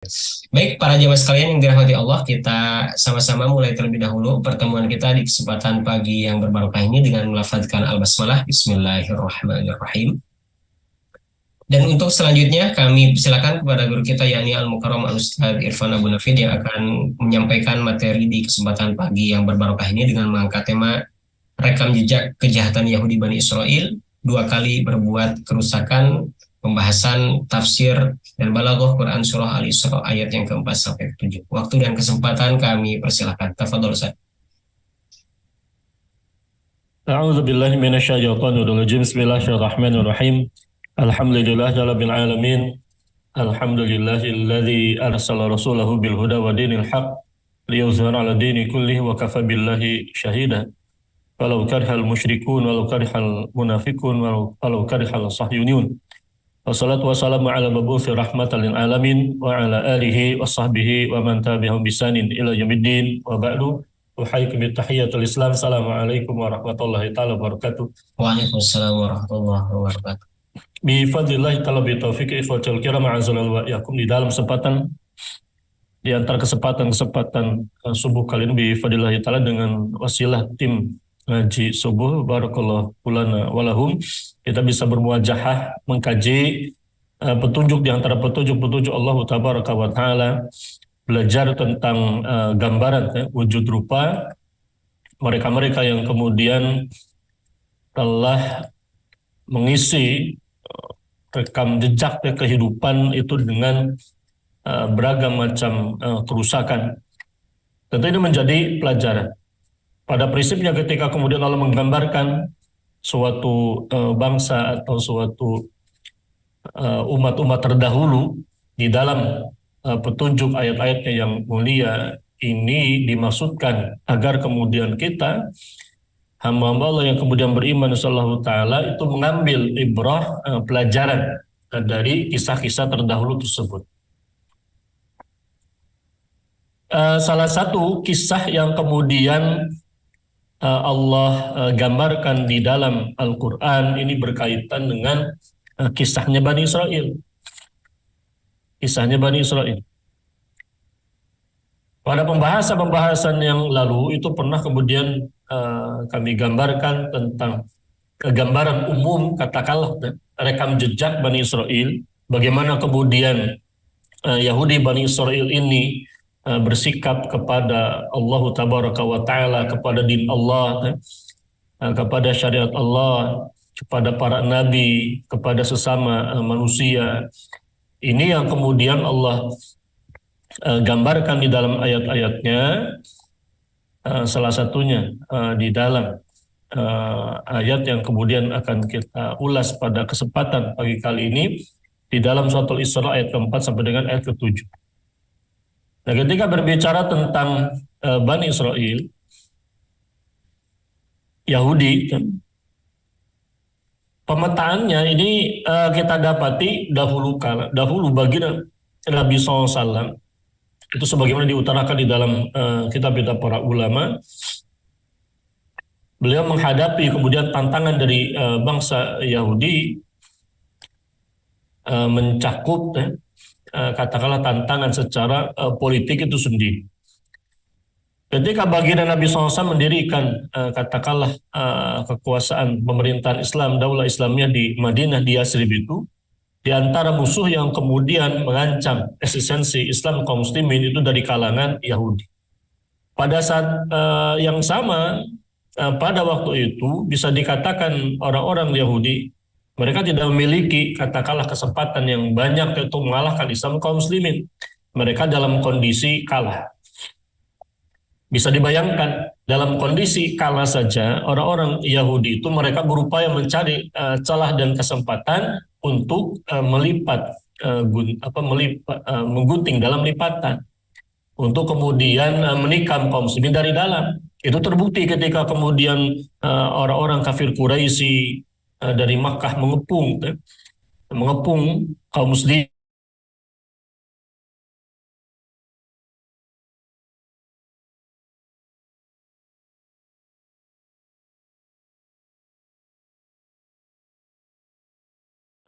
Baik, para jemaah sekalian yang dirahmati Allah, kita sama-sama mulai terlebih dahulu pertemuan kita di kesempatan pagi yang berbarokah ini dengan melafazkan al-basmalah. Bismillahirrahmanirrahim. Dan untuk selanjutnya kami silakan kepada guru kita yakni Al-Mukarram Al-Ustaz Irfan Abu Nafid yang akan menyampaikan materi di kesempatan pagi yang berbarokah ini dengan mengangkat tema rekam jejak kejahatan Yahudi Bani Israel, dua kali berbuat kerusakan, pembahasan tafsir dan balaghah Quran surah Al-Isra ayat yang keempat sampai ketujuh. Waktu dan kesempatan kami persilahkan. Tafadhol Ustaz. أعوذ بالله من الشيطان الرجيم بسم الله الرحمن الرحيم الحمد لله رب العالمين الحمد لله الذي أرسل رسوله بالهدى ودين الحق ليظهر على الدين كله وكفى بالله شهيدا ولو كره المشركون ولو كره المنافقون ولو كره الصهيونيون والصلاة والسلام على مبعوث رحمة للعالمين وعلى آله وصحبه ومن تبعهم بإحسان إلى يوم الدين وبعد أحييكم بتحية الإسلام السلام عليكم ورحمة الله تعالى وبركاته. Waalaikumsalam warahmatullahi wabarakatuh. Bifadlillahi ta'ala bitaufiq ikhwatul kiram a'azalal wa yakum di dalam kesempatan di antara kesempatan-kesempatan subuh kali ini bifadlillahi ta'ala dengan wasilah tim ngaji subuh barakallahu lana walahum kita bisa bermuajahah mengkaji petunjuk di antara petunjuk-petunjuk Allah tabaraka wa taala, belajar tentang gambaran wujud rupa mereka-mereka yang kemudian telah mengisi rekam jejak kehidupan itu dengan beragam macam kerusakan. Tentu ini menjadi pelajaran. Pada prinsipnya ketika kemudian Allah menggambarkan suatu bangsa atau suatu umat-umat terdahulu di dalam petunjuk ayat-ayatnya yang mulia ini dimaksudkan agar kemudian kita hamba-hamba Allah yang kemudian beriman sallallahu taala itu mengambil ibrah pelajaran dari kisah-kisah terdahulu tersebut. Salah satu kisah yang kemudian Allah gambarkan di dalam Al-Quran ini berkaitan dengan kisahnya Bani Israel. Kisahnya Bani Israel. Pada pembahasan-pembahasan yang lalu itu pernah kemudian kami gambarkan tentang gambaran umum katakanlah rekam jejak Bani Israel, bagaimana kemudian Yahudi Bani Israel ini bersikap kepada Allah Tabaraka wa Ta'ala, kepada din Allah, kepada syariat Allah, kepada para nabi, kepada sesama manusia. Ini yang kemudian Allah gambarkan di dalam ayat-ayatnya, salah satunya di dalam ayat yang kemudian akan kita ulas pada kesempatan pagi kali ini di dalam surat Al-Isra ayat keempat sampai dengan ayat ketujuh. Nah, ketika berbicara tentang Bani Israel, Yahudi, pemetaannya ini kita dapati dahulu bagi Nabi SAW itu sebagaimana diutarakan di dalam kitab-kitab para ulama, beliau menghadapi kemudian tantangan dari bangsa Yahudi mencakup katakanlah tantangan secara politik itu sendiri. Ketika baginda Nabi SAW mendirikan katakanlah kekuasaan pemerintahan Islam, daulah Islamnya di Madinah, di Yasrib itu, di antara musuh yang kemudian mengancam eksistensi Islam kaum muslimin itu dari kalangan Yahudi. Pada saat yang sama, pada waktu itu bisa dikatakan orang-orang Yahudi, mereka tidak memiliki katakanlah kesempatan yang banyak untuk mengalahkan Islam kaum muslimin. Mereka dalam kondisi kalah. Bisa dibayangkan dalam kondisi kalah saja orang-orang Yahudi itu mereka berupaya mencari celah dan kesempatan untuk menggunting dalam lipatan untuk kemudian menikam kaum muslimin dari dalam. Itu terbukti ketika kemudian orang-orang kafir Quraisy dari Makkah mengepung kaum muslimin.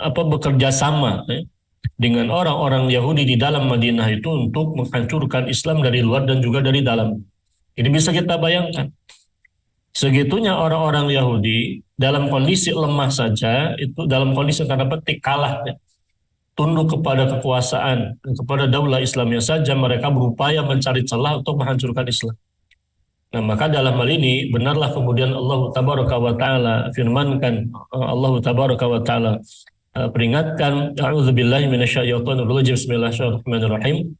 Bekerja sama dengan orang-orang Yahudi di dalam Madinah itu untuk menghancurkan Islam dari luar dan juga dari dalam. Ini bisa kita bayangkan. Segitunya orang-orang Yahudi dalam kondisi lemah saja, itu dalam kondisi tanda petik kalah, ya, tunduk kepada kekuasaan, kepada daulah Islamnya saja, mereka berupaya mencari celah untuk menghancurkan Islam. Nah, maka dalam hal ini benarlah kemudian Allah Tabaraka wa Ta'ala firmankan, Allah Tabaraka wa Ta'ala peringatkan, a'udzubillahi minasyaitonir rajim, bismillahirrahmanirrahim.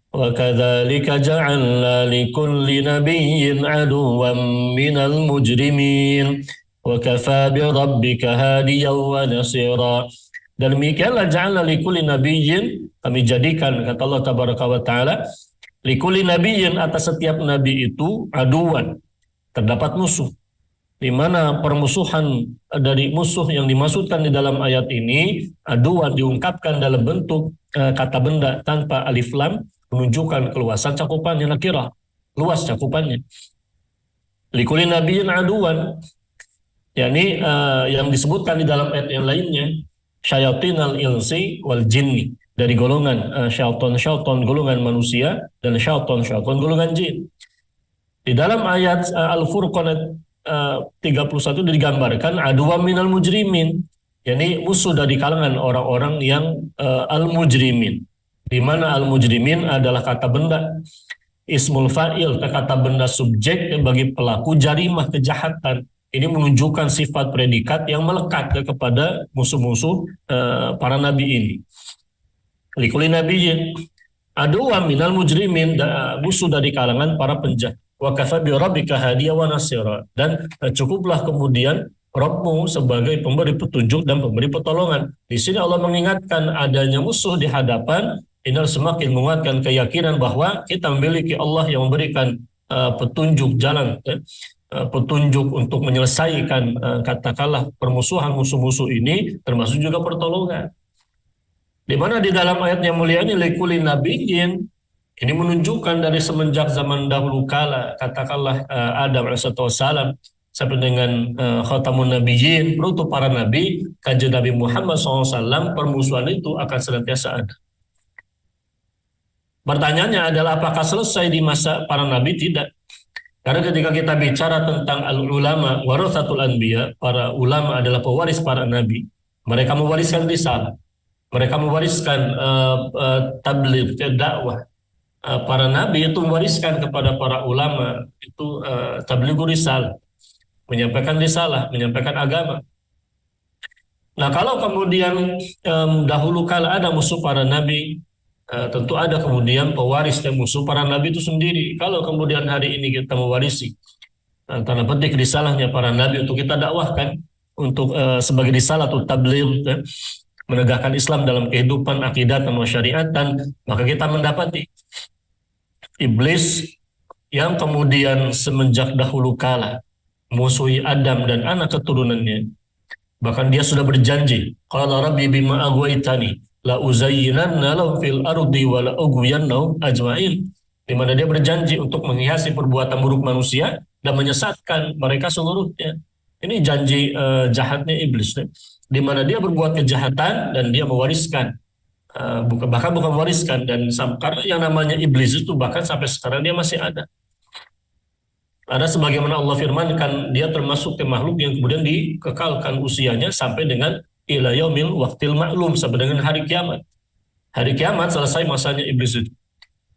Wa kadzalika ja'alna likulli nabiyyin aduwwan minal mujrimin wa kafaa bi rabbika hadiyan wa nasira. Dan demikianlah ja'alna likulli nabiyyin, kami jadikan, kata Allah Tabaraka wa Ta'ala, likulli nabiyyin, atas setiap nabi itu aduan, terdapat musuh. Di mana permusuhan dari musuh yang dimaksudkan di dalam ayat ini, aduan diungkapkan dalam bentuk kata benda tanpa alif lam, menunjukkan keluasan cakupannya, nakirah, luas cakupannya. Likulli nabiyyin aduan, yakni yang disebutkan di dalam ayat yang lainnya, syayatinal insi wal jinni, dari golongan syaitan golongan manusia dan syaitan golongan jin. Di dalam ayat Al-Furqan 31 digambarkan aduwam minal mujrimin, yakni musuh dari kalangan orang-orang yang al-mujrimin, di mana al-mujrimin adalah kata benda ismul fa'il, kata benda subjek bagi pelaku jarimah kejahatan. Ini menunjukkan sifat predikat yang melekat kepada musuh-musuh para nabi ini. Likulli nabiyyin aduwwan minal mujrimin, musuh dari kalangan para penjahat. Wa kafa bi rabbika hadiya wa nasira, dan cukuplah kemudian Rabbmu sebagai pemberi petunjuk dan pemberi pertolongan. Di sini Allah mengingatkan adanya musuh di hadapan, ini semakin menguatkan keyakinan bahwa kita memiliki Allah yang memberikan petunjuk jalan, petunjuk untuk menyelesaikan katakanlah permusuhan musuh-musuh ini, termasuk juga pertolongan. Di mana di dalam ayat yang mulia ini likulli nabiyyin, ini menunjukkan dari semenjak zaman dahulu kala, katakanlah Adam alaihissalam sampai dengan khatamun nabiyyin, penutup para nabi, kanjeng Nabi Muhammad SAW, permusuhan itu akan senantiasa ada. Pertanyaannya adalah apakah selesai di masa para nabi? Tidak. Karena ketika kita bicara tentang al-ulama warathatul anbiya, para ulama adalah pewaris para nabi. Mereka mewariskan risalah. Mereka mewariskan tabligh, dakwah. Para nabi itu mewariskan kepada para ulama itu tablighur risalah, menyampaikan risalah, menyampaikan agama. Nah, kalau kemudian dahulu kala ada musuh para nabi, tentu ada kemudian pewaris dan musuh para nabi itu sendiri. Kalau kemudian hari ini kita mewarisi tanda petik risalahnya para nabi untuk kita dakwahkan, untuk sebagai risalah atau tabligh, menegakkan Islam dalam kehidupan akidah dan syariatan, maka kita mendapati iblis yang kemudian semenjak dahulu kala musuhi Adam dan anak keturunannya. Bahkan dia sudah berjanji, qala rabbi bima aghwaytani la uzayyinanna lahum fil ardi wa la ughwiyannahum ajma'in. Di mana dia berjanji untuk menghiasi perbuatan buruk manusia dan menyesatkan mereka seluruhnya. Ini janji jahatnya iblis, di mana dia berbuat kejahatan dan dia mewariskan, bahkan bukan mewariskan, dan karena yang namanya iblis itu bahkan sampai sekarang dia masih ada. Ada sebagaimana Allah firmankan, dia termasuk makhluk yang kemudian dikekalkan usianya sampai dengan ila yaumil waqtil ma'lum, sampai dengan hari kiamat. Hari kiamat selesai masanya iblis itu.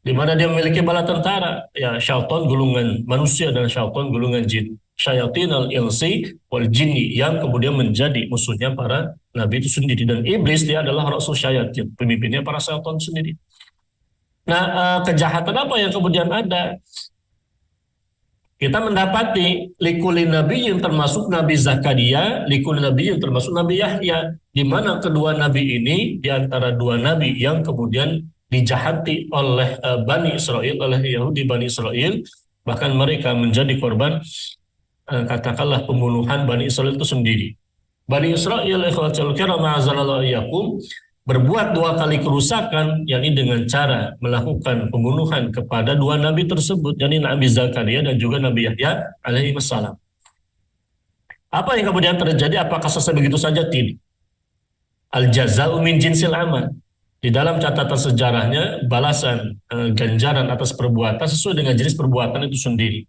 Di mana dia memiliki bala tentara, ya syaitan golongan manusia dan syaitan golongan jin. Syayatinal insi wal jinni, yang kemudian menjadi musuhnya para nabi itu sendiri. Dan iblis dia adalah rasul syayatin, pemimpinnya para syaitan sendiri. Nah, kejahatan apa yang kemudian ada? Kita mendapati likulli nabiyyin termasuk Nabi Zakaria, likulli nabiyyin termasuk Nabi Yahya, di mana kedua nabi ini di antara dua nabi yang kemudian dijahati oleh Bani Israel, oleh Yahudi Bani Israel, bahkan mereka menjadi korban katakanlah pembunuhan Bani Israel itu sendiri. Bani Israel ikhwatul kiram ma'azalallahu iyyakum berbuat dua kali kerusakan, yakni dengan cara melakukan pembunuhan kepada dua nabi tersebut, yakni Nabi Zakaria dan juga Nabi Yahya alaihi wassalam. Apa yang kemudian terjadi? Apakah selesai begitu saja? Tidak. Al-jaza'u min jinsil amal. Di dalam catatan sejarahnya, balasan ganjaran atas perbuatan sesuai dengan jenis perbuatan itu sendiri.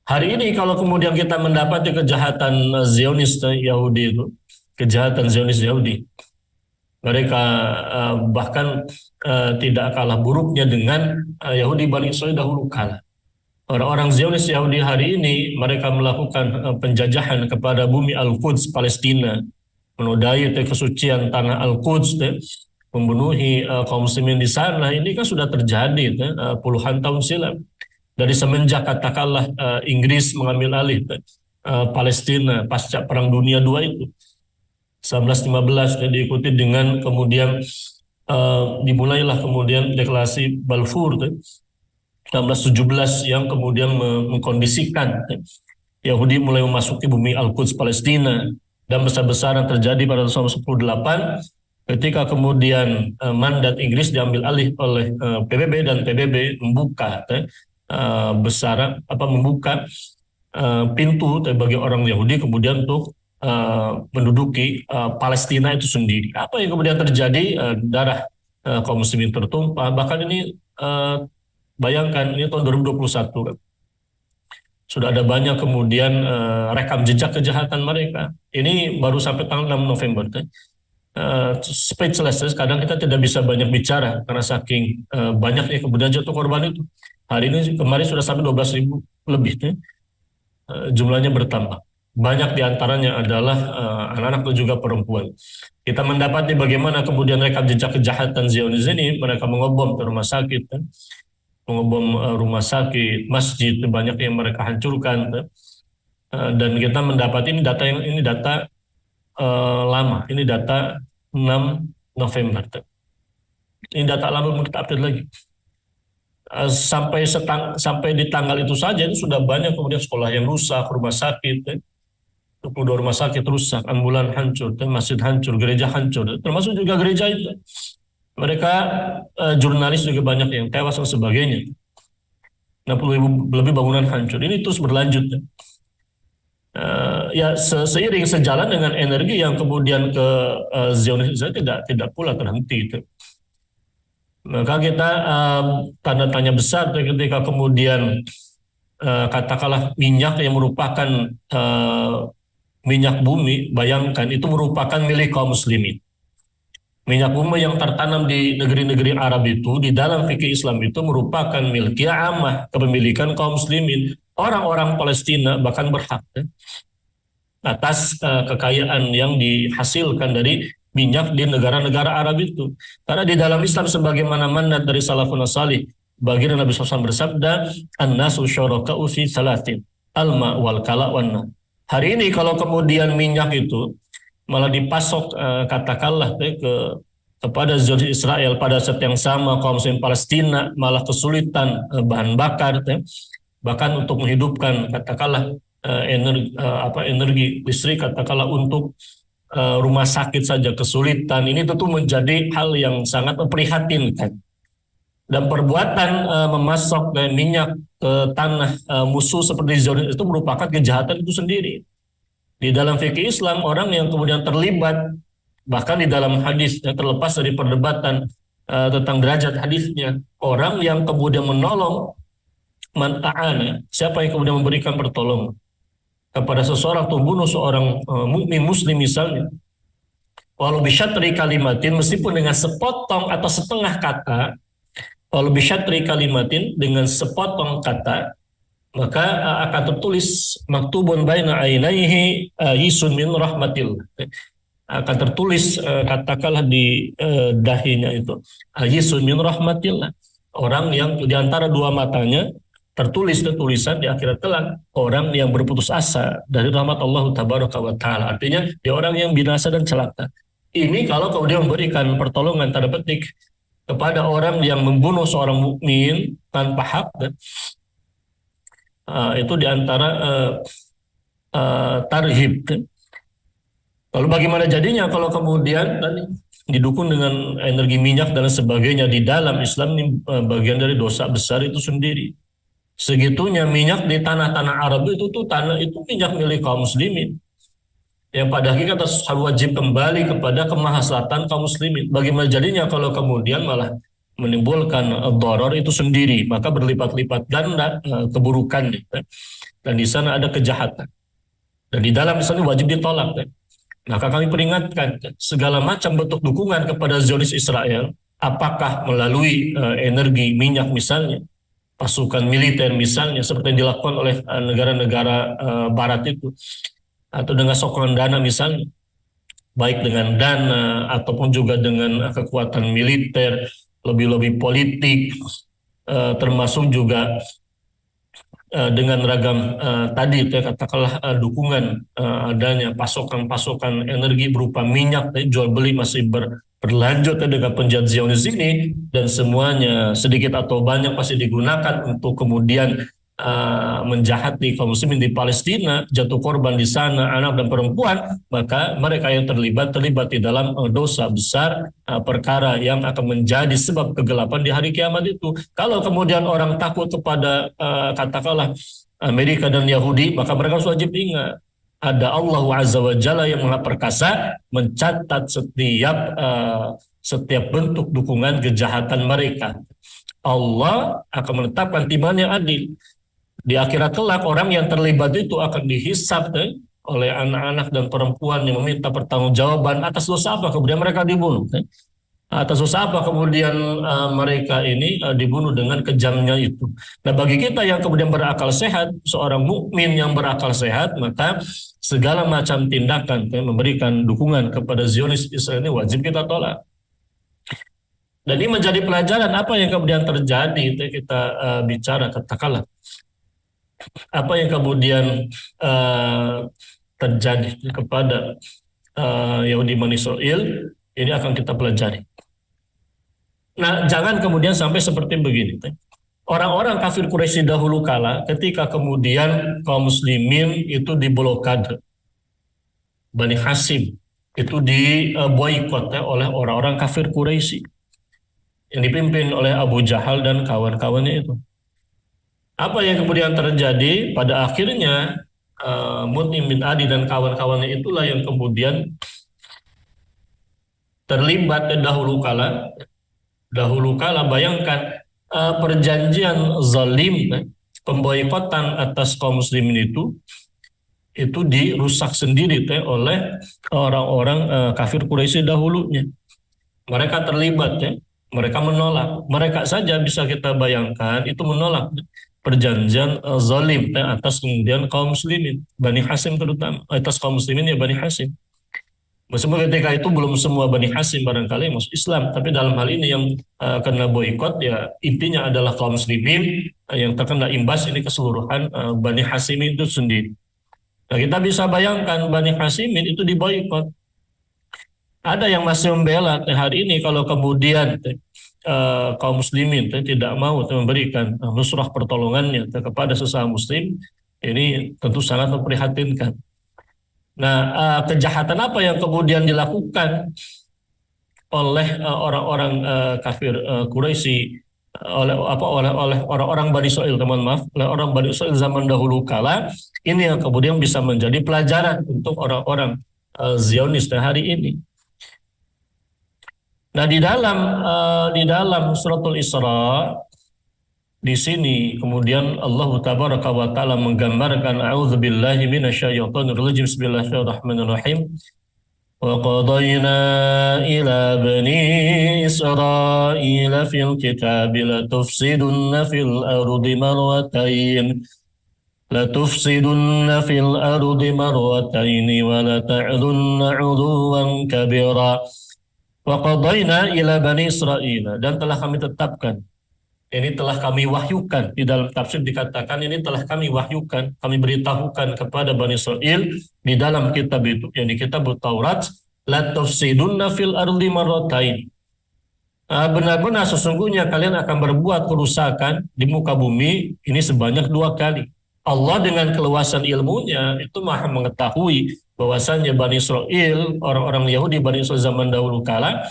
Hari ini kalau kemudian kita mendapati kejahatan Zionis Yahudi itu, kejahatan Zionis Yahudi, mereka bahkan tidak kalah buruknya dengan Yahudi Bani Israil dahulu kala. Orang-orang Zionis Yahudi hari ini mereka melakukan penjajahan kepada bumi Al-Quds Palestina, menodai kesucian tanah Al-Quds, membunuhi kaum muslimin di sana. Ini kan sudah terjadi puluhan tahun silam. Dari semenjak katakanlah Inggris mengambil alih Palestina pasca Perang Dunia II itu 1915, diikuti dengan kemudian dimulailah kemudian deklarasi Balfour 1917 yang kemudian mengkondisikan Yahudi mulai memasuki bumi Al-Quds Palestina, dan besar-besaran terjadi pada tahun 1948 ketika kemudian mandat Inggris diambil alih oleh PBB, dan PBB membuka membuka pintu bagi orang Yahudi kemudian untuk menduduki Palestina itu sendiri. Apa yang kemudian terjadi? Darah kaum muslimin tertumpah. Bahkan ini bayangkan, ini tahun 2021 sudah ada banyak kemudian rekam jejak kejahatan mereka. Ini baru sampai tanggal 6 November. Speechless, kadang kita tidak bisa banyak bicara karena saking banyaknya kemudian jatuh korban itu. Hari ini kemarin sudah sampai 12.000 lebih, jumlahnya bertambah. Banyak diantaranya adalah anak-anak dan juga perempuan. Kita mendapati bagaimana kemudian rekam jejak kejahatan Zionis ini, mereka mengobom ke rumah sakit, mengobom rumah sakit, masjid, banyak yang mereka hancurkan. Dan kita mendapat ini data lama, ini data 6 November. Ini data lama, belum kita update lagi. Sampai di tanggal itu saja itu sudah banyak kemudian sekolah yang rusak, rumah sakit, 22 rumah sakit rusak, ambulan hancur, masjid hancur, gereja hancur, termasuk juga gereja itu. Mereka jurnalis juga banyak yang tewas dan sebagainya. 60.000 lebih bangunan hancur. Ini terus berlanjut. Ya seiring sejalan dengan energi yang kemudian ke Zionis tidak pula terhenti itu. Maka kita tanda tanya besar ketika kemudian katakanlah minyak yang merupakan minyak bumi, bayangkan itu merupakan milik kaum muslimin. Minyak bumi yang tertanam di negeri-negeri Arab itu, di dalam fikih Islam itu merupakan milik amah, kepemilikan kaum muslimin. Orang-orang Palestina bahkan berhak atas kekayaan yang dihasilkan dari minyak di negara-negara Arab itu. Karena di dalam Islam sebagaimana mandat dari salafun salih, baginda Nabi SAW bersabda, an-nasu syuraka'u fi salatin, alma wal kala wan. Hari ini kalau kemudian minyak itu malah dipasok katakanlah kepada Zionis Israel, pada saat yang sama kaum muslim Palestina malah kesulitan bahan bakar, bahkan untuk menghidupkan katakanlah energi listrik, katakanlah untuk rumah sakit saja kesulitan. Ini tentu menjadi hal yang sangat memprihatinkan. Dan perbuatan memasok minyak ke tanah musuh seperti Zionis itu merupakan kejahatan itu sendiri. Di dalam fikih Islam, orang yang kemudian terlibat, bahkan di dalam hadis yang terlepas dari perdebatan tentang derajat hadisnya, orang yang kemudian menolong manta'ana, siapa yang kemudian memberikan pertolongan kepada seseorang untuk bunuh seorang mukmin muslim misalnya, walau bisyatri kalimatin, meskipun dengan sepotong atau setengah kata, walau bisyatri kalimatin, dengan sepotong kata, maka akan tertulis maktubun baina ainaihi yisun min rahmatillah, akan tertulis katakanlah di dahinya itu yisun min rahmatillah, orang yang di antara dua matanya tertulis tulisan di akhirat kelak, orang yang berputus asa dari rahmat Allah tabaraka wa ta'ala. Artinya dia orang yang binasa dan celaka. Ini kalau kemudian memberikan pertolongan tanda petik kepada orang yang membunuh seorang mukmin tanpa hak, itu diantara tarhib. Lalu bagaimana jadinya kalau kemudian tadi didukung dengan energi minyak dan sebagainya? Di dalam Islam ini bagian dari dosa besar itu sendiri. Segitunya minyak di tanah-tanah Arab itu tuh tanah itu minyak milik kaum muslimin. yang pada hakikat wajib kembali kepada kemaslahatan kaum muslimin. Bagaimana jadinya kalau kemudian malah menimbulkan doror itu sendiri, maka berlipat-lipat ganda keburukan, dan di sana ada kejahatan, dan di dalam sana wajib ditolak. Maka kami peringatkan segala macam bentuk dukungan kepada Zionis Israel, apakah melalui energi minyak misalnya, pasukan militer misalnya, seperti yang dilakukan oleh negara-negara Barat itu, atau dengan sokongan dana misalnya, baik dengan dana ataupun juga dengan kekuatan militer, lebih-lebih politik, termasuk juga dengan ragam tadi katakanlah dukungan adanya pasokan-pasokan energi berupa minyak, jual beli masih berlanjut dengan penjahat Zionis ini, dan semuanya sedikit atau banyak pasti digunakan untuk kemudian menjahati kaum muslimin di Palestina, jatuh korban di sana anak dan perempuan, maka mereka yang terlibat di dalam dosa besar, perkara yang akan menjadi sebab kegelapan di hari kiamat itu. Kalau kemudian orang takut kepada katakanlah Amerika dan Yahudi, maka mereka harus wajib ingat ada Allah Azza wa Jalla yang Maha Perkasa mencatat setiap bentuk dukungan kejahatan mereka. Allah akan menetapkan timbangan yang adil. Di akhirat kelak orang yang terlibat itu akan dihisab oleh anak-anak dan perempuan yang meminta pertanggungjawaban atas dosa apa kemudian mereka dibunuh. Atas dosa apa kemudian mereka ini dibunuh dengan kejamnya itu. Nah, bagi kita yang kemudian berakal sehat, seorang mukmin yang berakal sehat, maka segala macam tindakan memberikan dukungan kepada Zionis Israel ini wajib kita tolak. Dan ini menjadi pelajaran apa yang kemudian terjadi itu kita bicara katakanlah apa yang kemudian terjadi kepada Yahudi Bani Israel ini akan kita pelajari. Nah, jangan kemudian sampai seperti begini. Orang-orang kafir Quraisy dahulu kala ketika kemudian kaum muslimin itu diblokade, Bani Hasyim itu diboikot oleh orang-orang kafir Quraisy yang dipimpin oleh Abu Jahal dan kawan-kawannya itu. Apa yang kemudian terjadi pada akhirnya Mut'im bin Adi dan kawan-kawannya itulah yang kemudian terlibat dahulu kala bayangkan perjanjian zalim, pemboikotan atas kaum muslimin itu dirusak sendiri oleh orang-orang kafir Quraisy dahulunya. Mereka terlibat mereka menolak. Mereka saja bisa kita bayangkan itu menolak perjanjian zalim atas kemudian kaum muslimin, Bani Hasyim terutama, atas kaum muslimin ya Bani Hasyim. Meskipun ketika itu belum semua Bani Hasyim barangkali masuk Islam, tapi dalam hal ini yang kena boikot ya intinya adalah kaum muslimin yang terkena imbas ini keseluruhan Bani Hasyim itu sendiri. Nah, kita bisa bayangkan Bani Hasyim itu diboikot. Ada yang masih membela hari ini kalau kemudian kaum muslimin tidak mau memberikan nusrah pertolongannya kepada sesama muslim, ini tentu sangat memprihatinkan. Nah, kejahatan apa yang kemudian dilakukan oleh orang-orang kafir Quraisy, oleh orang-orang Bani Israil, oleh orang Bani Israil zaman dahulu kala, ini yang kemudian bisa menjadi pelajaran untuk orang-orang Zionis hari ini. Nah, di dalam suratul Isra di sini kemudian Allah Tabaraka wa Ta'ala menggambarkan a'udzubillahi minasyaitonir rajim, bismillahirrahmanirrahim. Wa qadayna ila bani Israila fil kitabi la tufsidunna fil ardi marratayn wa la ta'lunna 'uluwan kabira. Wa qadayna ila bani Israila, dan telah kami tetapkan, ini telah kami wahyukan, di dalam tafsir dikatakan ini telah kami wahyukan, kami beritahukan kepada Bani Israel di dalam kitab itu, yang di kitab Taurat, la tufsidunna fil ardi marratain. Benar-benar sesungguhnya kalian akan berbuat kerusakan di muka bumi ini sebanyak 2 kali. Allah dengan keluasan ilmunya itu maha mengetahui bahwasannya Bani Israel, orang-orang Yahudi Bani Israel zaman dahulu kala,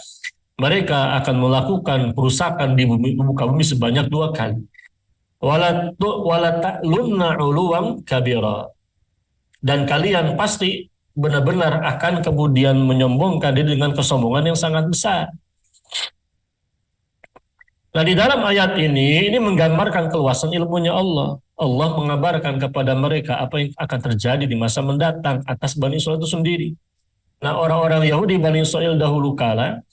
mereka akan melakukan kerusakan di muka bumi sebanyak 2 kali. Wala ta'lunna 'uluwan kabira. Dan kalian pasti benar-benar akan kemudian menyombongkan diri dengan kesombongan yang sangat besar. Nah, di dalam ayat ini menggambarkan keluasan ilmunya Allah. Allah mengabarkan kepada mereka apa yang akan terjadi di masa mendatang atas Bani Israil itu sendiri. Nah, orang-orang Yahudi Bani Israil dahulu kala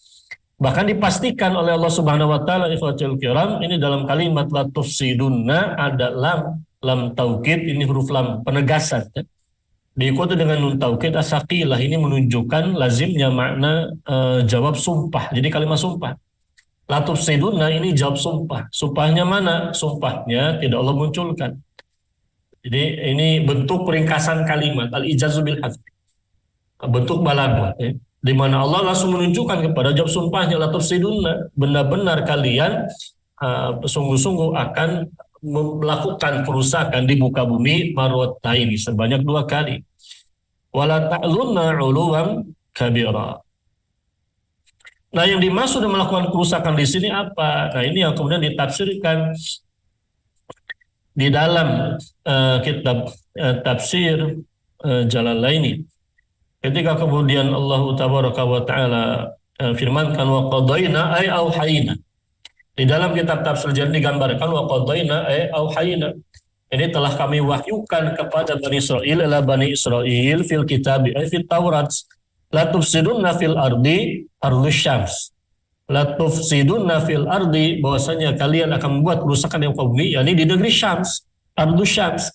bahkan dipastikan oleh Allah Subhanahu wa taala, ikhwatul kiram, ini dalam kalimat la tufsidunna ada lam taukid, ini huruf lam penegasan. Diikuti dengan nun taukid asaqilah, ini menunjukkan lazimnya makna jawab sumpah. Jadi kalimat sumpah. La tufsidunna ini jawab sumpah. Sumpahnya mana? Sumpahnya tidak Allah munculkan. Jadi ini bentuk peringkasan kalimat al-ijazu bil hadf. Bentuk balaghah, di mana Allah langsung menunjukkan kepada jawab sumpahnya la tufsidunna, benar-benar kalian sungguh-sungguh akan melakukan kerusakan di muka bumi marwataini sebanyak 2 kali. Wala ta'lunna 'uluwan kabira. Nah, yang dimaksud dengan melakukan kerusakan di sini apa? Nah, ini yang kemudian ditafsirkan di dalam kitab tafsir Jalalaini. Ketika kemudian Allah Tabaraka wa Ta'ala firmankan wa qadaina ay auhayna. Di dalam kitab tafsir Jalalaini digambarkan wa qadaina ay auhayna. Ini telah kami wahyukan kepada Bani Israil, ila Bani Israil fil kitab ay fit Taurat. La tufsidunna fil ardi ardus syams. La tufsidunna fil ardi, bahwasanya kalian akan membuat kerusakan yang bumi, yakni di negeri Syams, ardus syams.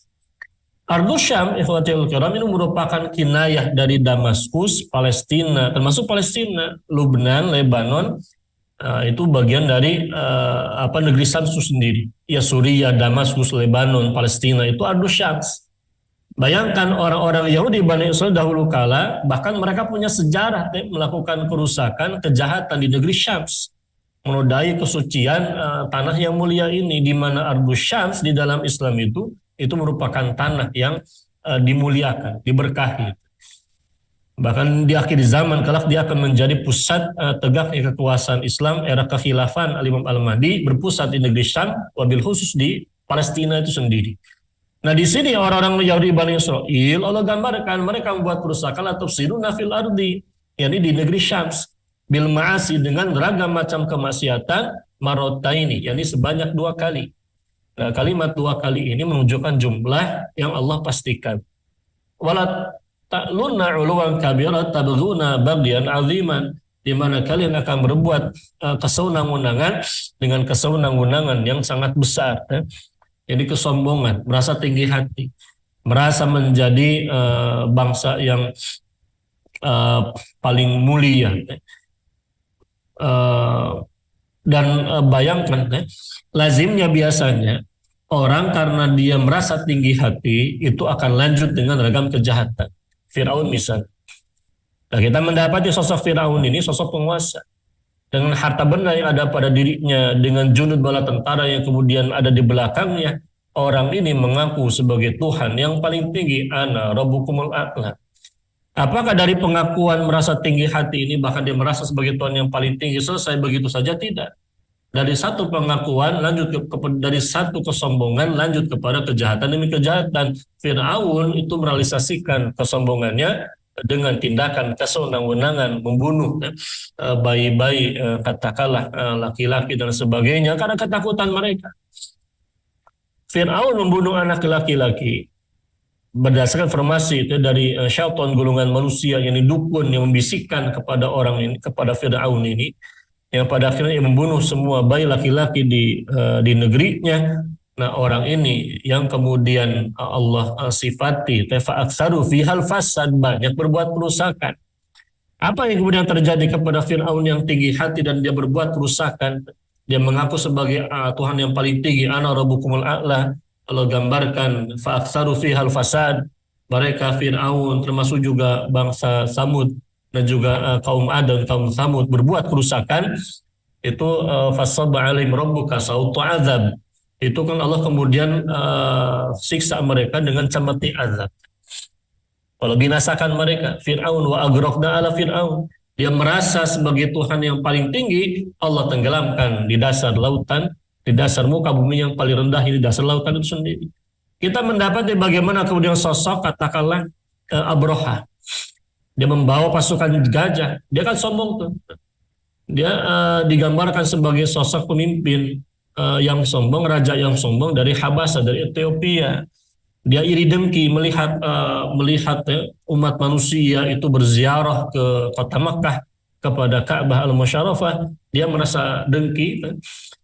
Ardus Syam, ikhwatul kiram, ini merupakan kinayah dari Damaskus, Palestina, termasuk Palestina, Lubnan, Lebanon, itu bagian dari negeri Syams itu sendiri. Ya, Suriah, Damaskus, Lebanon, Palestina itu ardus syams. Bayangkan orang-orang Yahudi Bani Israil dahulu kala, bahkan mereka punya sejarah melakukan kerusakan, kejahatan di negeri Syams, menodai kesucian tanah yang mulia ini, di mana ardus syams di dalam Islam itu merupakan tanah yang dimuliakan, diberkahi. Bahkan di akhir zaman kelak dia akan menjadi pusat tegaknya kekuasaan Islam era kekhilafan Al-Imam Al-Mahdi, berpusat di negeri Syam, wabil khusus di Palestina itu sendiri. Nah, di sini orang-orang Yahudi Bani Israil Allah gambarkan mereka membuat kerusakan atau tufsiduna fil ardi, yakni di negeri Syams, bil ma'asi, dengan beragam macam kemaksiatan, marotaini, yakni sebanyak 2 kali. Nah, kalimat 2 kali ini menunjukkan jumlah yang Allah pastikan. Wala ta'lunna 'uluwan kabira tabghuna baghyan 'aziman, di mana kalian akan berbuat kesewenang-wenangan dengan kesewenang-wenangan yang sangat besar. Jadi kesombongan, merasa tinggi hati, merasa menjadi bangsa yang paling mulia. Dan bayangkan, lazimnya biasanya orang karena dia merasa tinggi hati itu akan lanjut dengan ragam kejahatan. Firaun misalnya. Nah, kita mendapati sosok Firaun ini sosok penguasa. Dengan harta benda yang ada pada dirinya, dengan junud bala tentara yang kemudian ada di belakangnya, orang ini mengaku sebagai Tuhan yang paling tinggi, ana rabbukumul a'la. Apakah dari pengakuan merasa tinggi hati ini, bahkan dia merasa sebagai Tuhan yang paling tinggi, selesai begitu saja? Tidak. Dari satu pengakuan lanjut dari satu kesombongan lanjut kepada kejahatan demi kejahatan. Fir'aun itu merealisasikan kesombongannya dengan tindakan kesewenang-wenangan, membunuh bayi-bayi, katakanlah laki-laki dan sebagainya karena ketakutan mereka. Fir'aun membunuh anak laki-laki berdasarkan informasi itu dari syaitan golongan manusia yang didukun, yang membisikkan kepada orang ini, kepada Fir'aun ini, yang pada akhirnya membunuh semua bayi laki-laki di negerinya. Nah, orang ini yang kemudian Allah sifati fa aktsaru fihal fasad, banyak berbuat kerusakan. Apa yang kemudian terjadi kepada Fir'aun yang tinggi hati dan dia berbuat kerusakan? Dia mengaku sebagai Tuhan yang paling tinggi, ana rabbukumul a'la. Allah gambarkan fa aktsaru fihal fasad. Mereka Fir'aun termasuk juga bangsa Samud dan juga kaum Ad dan kaum Samud berbuat kerusakan. Itu fasabba alaihim rabbuka sauta azab. Itu kan Allah kemudian siksa mereka dengan camati azab. Kalau binasakan mereka, Fir'aun wa agraqna ala Fir'aun. Dia merasa sebagai Tuhan yang paling tinggi, Allah tenggelamkan di dasar lautan, di dasar muka bumi yang paling rendah, di dasar lautan itu sendiri. Kita mendapati bagaimana kemudian sosok katakanlah Abraha. Dia membawa pasukan gajah. Dia kan sombong tuh. Dia digambarkan sebagai sosok pemimpin yang sombong, raja yang sombong dari Habasa, dari Ethiopia. Dia iri dengki melihat umat manusia itu berziarah ke kota Makkah, kepada Ka'bah al-Musyarrafah. Dia merasa dengki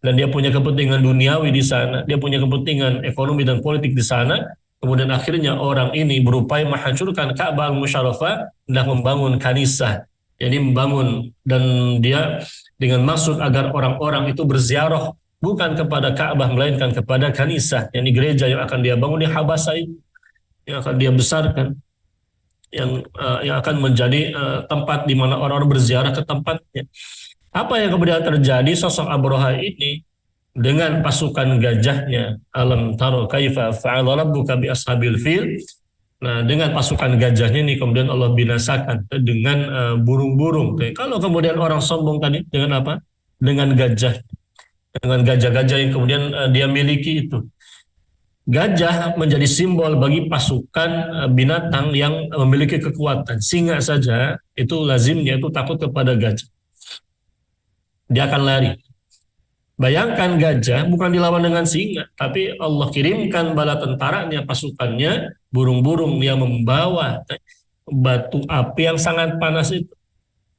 dan dia punya kepentingan duniawi di sana, dia punya kepentingan ekonomi dan politik di sana. Kemudian akhirnya orang ini berupaya menghancurkan Ka'bah al-Musyarrafah dan membangun kanisah. Jadi membangun, dan dia dengan maksud agar orang-orang itu berziarah bukan kepada Ka'bah melainkan kepada kanisah, yakni gereja yang akan dia bangun di Habasa itu, yang akan dia besarkan, yang akan menjadi tempat di mana orang-orang berziarah ke tempatnya. Apa yang kemudian terjadi? Sosok Abroha ini dengan pasukan gajahnya, alam taro kaifa fa'ala rabbuka bi ashabil fil. Nah, dengan pasukan gajahnya ini kemudian Allah binasakan dengan burung-burung. Kalau kemudian orang sombong tadi dengan apa? Dengan gajah, dengan gajah-gajah yang kemudian dia miliki itu. Gajah menjadi simbol bagi pasukan binatang yang memiliki kekuatan. Singa saja itu lazimnya itu takut kepada gajah. Dia akan lari. Bayangkan gajah bukan dilawan dengan singa, tapi Allah kirimkan bala tentaranya, pasukannya, burung-burung yang membawa batu api yang sangat panas itu,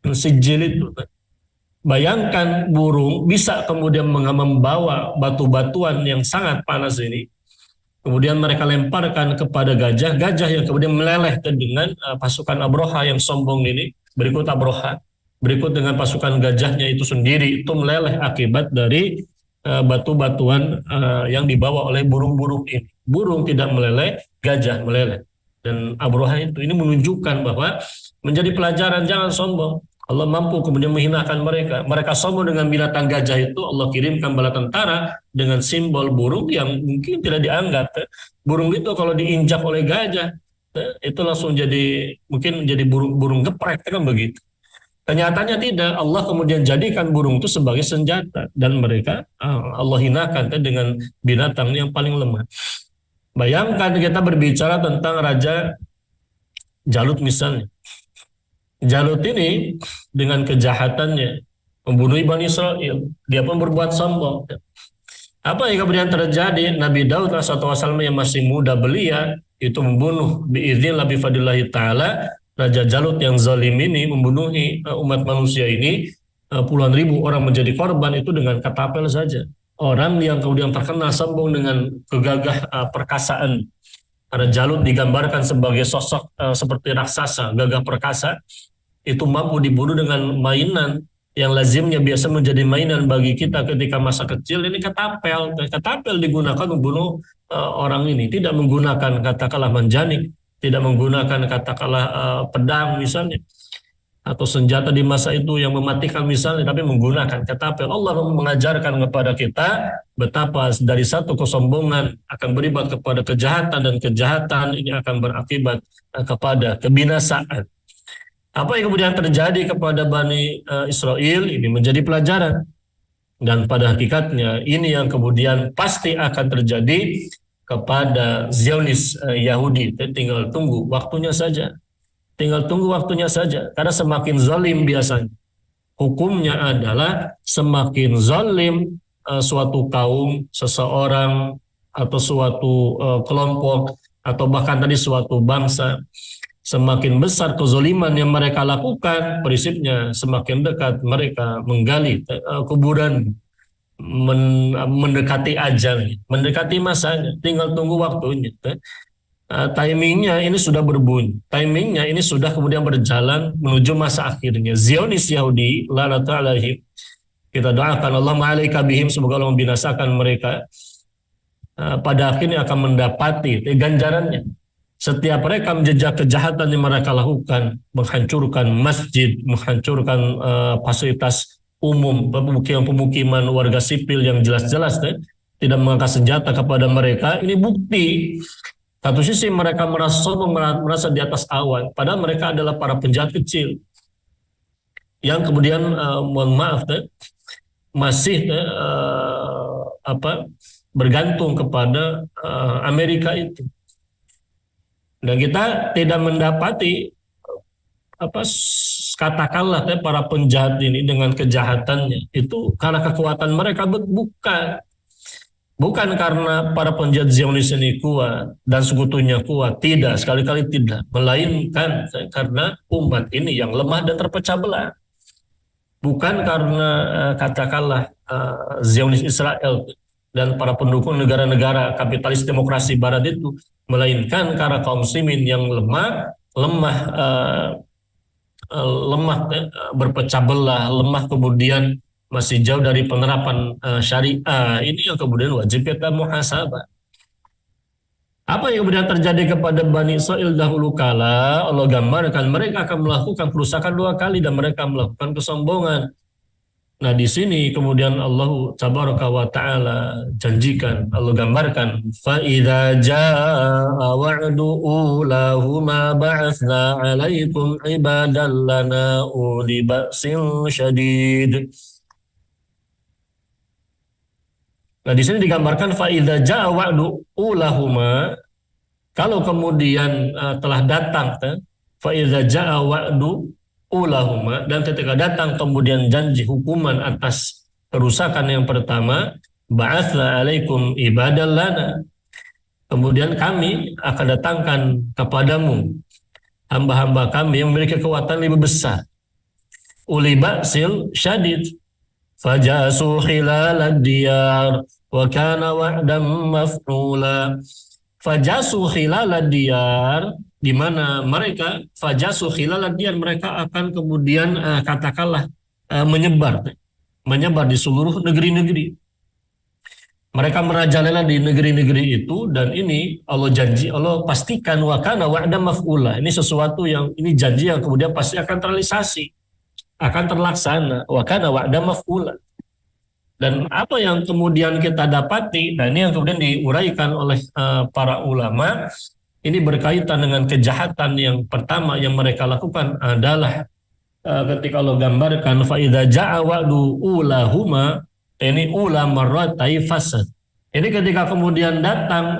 sijil itu. Bayangkan burung bisa kemudian membawa batu-batuan yang sangat panas ini. Kemudian mereka lemparkan kepada gajah, gajah yang kemudian meleleh dengan pasukan Abroha yang sombong ini. Berikut Abroha, berikut dengan pasukan gajahnya itu sendiri, itu meleleh akibat dari batu-batuan yang dibawa oleh burung-burung ini. Burung tidak meleleh, gajah meleleh. Dan Abroha itu ini menunjukkan bahwa menjadi pelajaran, jangan sombong. Allah mampu kemudian menghinakan mereka. Mereka sombong dengan binatang gajah itu, Allah kirimkan bala tentara dengan simbol burung yang mungkin tidak dianggap. Burung itu kalau diinjak oleh gajah, itu langsung jadi, mungkin jadi burung geprek, kan begitu. Kenyataannya tidak. Allah kemudian jadikan burung itu sebagai senjata, dan mereka Allah hinakan dengan binatang yang paling lemah. Bayangkan kita berbicara tentang Raja Jalut misalnya. Jalut ini dengan kejahatannya membunuh Bani Israel, dia pun berbuat sombong. Apa yang kemudian terjadi? Nabi Daud alaihissalam yang masih muda belia itu membunuh biiznillah bifadillahi ta'ala Raja Jalut yang zalim ini, membunuh umat manusia ini, puluhan ribu orang menjadi korban itu dengan katapel saja. Orang yang kemudian terkenal sombong dengan kegagah perkasaan. Karena Jalut digambarkan sebagai sosok seperti raksasa, gagah perkasa, itu mampu dibunuh dengan mainan yang lazimnya biasa menjadi mainan bagi kita ketika masa kecil. Ini ketapel. Ketapel digunakan membunuh orang ini. Tidak menggunakan katakanlah manjanik, tidak menggunakan katakanlah pedang misalnya, atau senjata di masa itu yang mematikan misalnya, tapi menggunakan ketapel. Allah mengajarkan kepada kita betapa dari satu kesombongan akan beribat kepada kejahatan, dan kejahatan ini akan berakibat kepada kebinasaan. Apa yang kemudian terjadi kepada Bani Israel ini menjadi pelajaran. Dan pada hakikatnya ini yang kemudian pasti akan terjadi kepada Zionis Yahudi. Tinggal tunggu waktunya saja. Tinggal tunggu waktunya saja. Karena semakin zalim biasanya. Hukumnya adalah semakin zalim suatu kaum, seseorang, atau suatu kelompok, atau bahkan tadi suatu bangsa, semakin besar kezaliman yang mereka lakukan, prinsipnya semakin dekat mereka menggali kuburan, mendekati ajal, mendekati masanya, tinggal tunggu waktunya. Timingnya ini sudah berbunyi, timingnya ini sudah kemudian berjalan menuju masa akhirnya. Zionis Yahudi, laknatullah alaihim, kita doakan Allah ma'alaika bihim, semoga Allah membinasakan mereka. Pada akhirnya akan mendapati ganjarannya. Setiap mereka menjejak kejahatan yang mereka lakukan, menghancurkan masjid, menghancurkan fasilitas umum, pemukiman warga sipil yang jelas-jelas tidak mengangkat senjata kepada mereka. Ini bukti. Satu sisi mereka merasa di atas awan, padahal mereka adalah para penjahat kecil yang kemudian mohon maaf masih bergantung kepada Amerika itu. Dan kita tidak mendapati katakanlah para penjahat ini dengan kejahatannya itu karena kekuatan mereka, bukan karena para penjahat Zionis ini kuat dan sekutunya kuat, tidak, sekali-kali tidak, melainkan karena umat ini yang lemah dan terpecah belah. Bukan karena katakanlah Zionis Israel dan para pendukung negara-negara kapitalis demokrasi Barat itu, melainkan karena kaum muslimin yang lemah, berpecah belah, lemah, kemudian masih jauh dari penerapan syariah. Ini yang kemudian wajib kita muhasabah. Apa yang kemudian terjadi kepada Bani Israil dahulu kala? Allah gambarkan mereka akan melakukan kerusakan 2 kali dan mereka melakukan kesombongan. Nah, di sini kemudian Allah tabaraka wa taala janjikan, Allah gambarkan, fa idza jaa wa'du ulahuma ba'atsna 'alaikum ibadan lana uli ba'sin syadid. Nah, di sini digambarkan fa idza jaa wa'du ulahuma, kalau kemudian telah datang fa idza jaa wa'du ulahuma, dan ketika datang kemudian janji hukuman atas kerusakan yang pertama, ba'atsna 'alaikum ibadan lana, kemudian kami akan datangkan kepadamu hamba-hamba kami yang memiliki kekuatan lebih besar, uli ba'sil syadid, fajasu khilal diyar wa kana wa'dan maf'ula. Fajasu khilal diyar, di mana mereka fajasu khilal diyar, mereka akan kemudian katakanlah menyebar di seluruh negeri-negeri. Mereka merajalela di negeri-negeri itu, dan ini Allah janji, Allah pastikan wa kana wa'dan maf'ula. Ini sesuatu yang, ini janji yang kemudian pasti akan terrealisasi, akan terlaksana, wa kana wa'dan maf'ula. Dan apa yang kemudian kita dapati, dan ini yang kemudian diuraikan oleh para ulama, ini berkaitan dengan kejahatan yang pertama yang mereka lakukan adalah ketika Allah gambarkan fa idza jaa wa'du ulahuma, ini ula marratai fasad. Ini ketika kemudian datang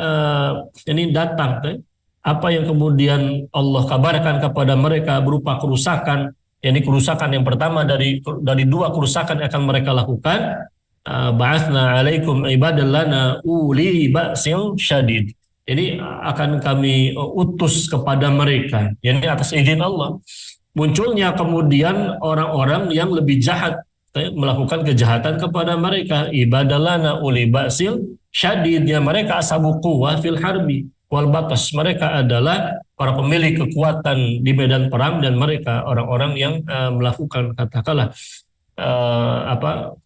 apa yang kemudian Allah kabarkan kepada mereka berupa kerusakan. Ini kerusakan yang pertama dari 2 kerusakan yang akan mereka lakukan. Ba'atsna 'alaikum ibadan lana uli ba'sin syadid. Jadi akan kami utus kepada mereka, yakni atas izin Allah, munculnya kemudian orang-orang yang lebih jahat melakukan kejahatan kepada mereka. Ibadalana uli ba'sil syadid, ya mereka ashabu quwwah fil harbi wal batas, mereka adalah para pemilik kekuatan di medan perang, dan mereka orang-orang yang melakukan katakanlah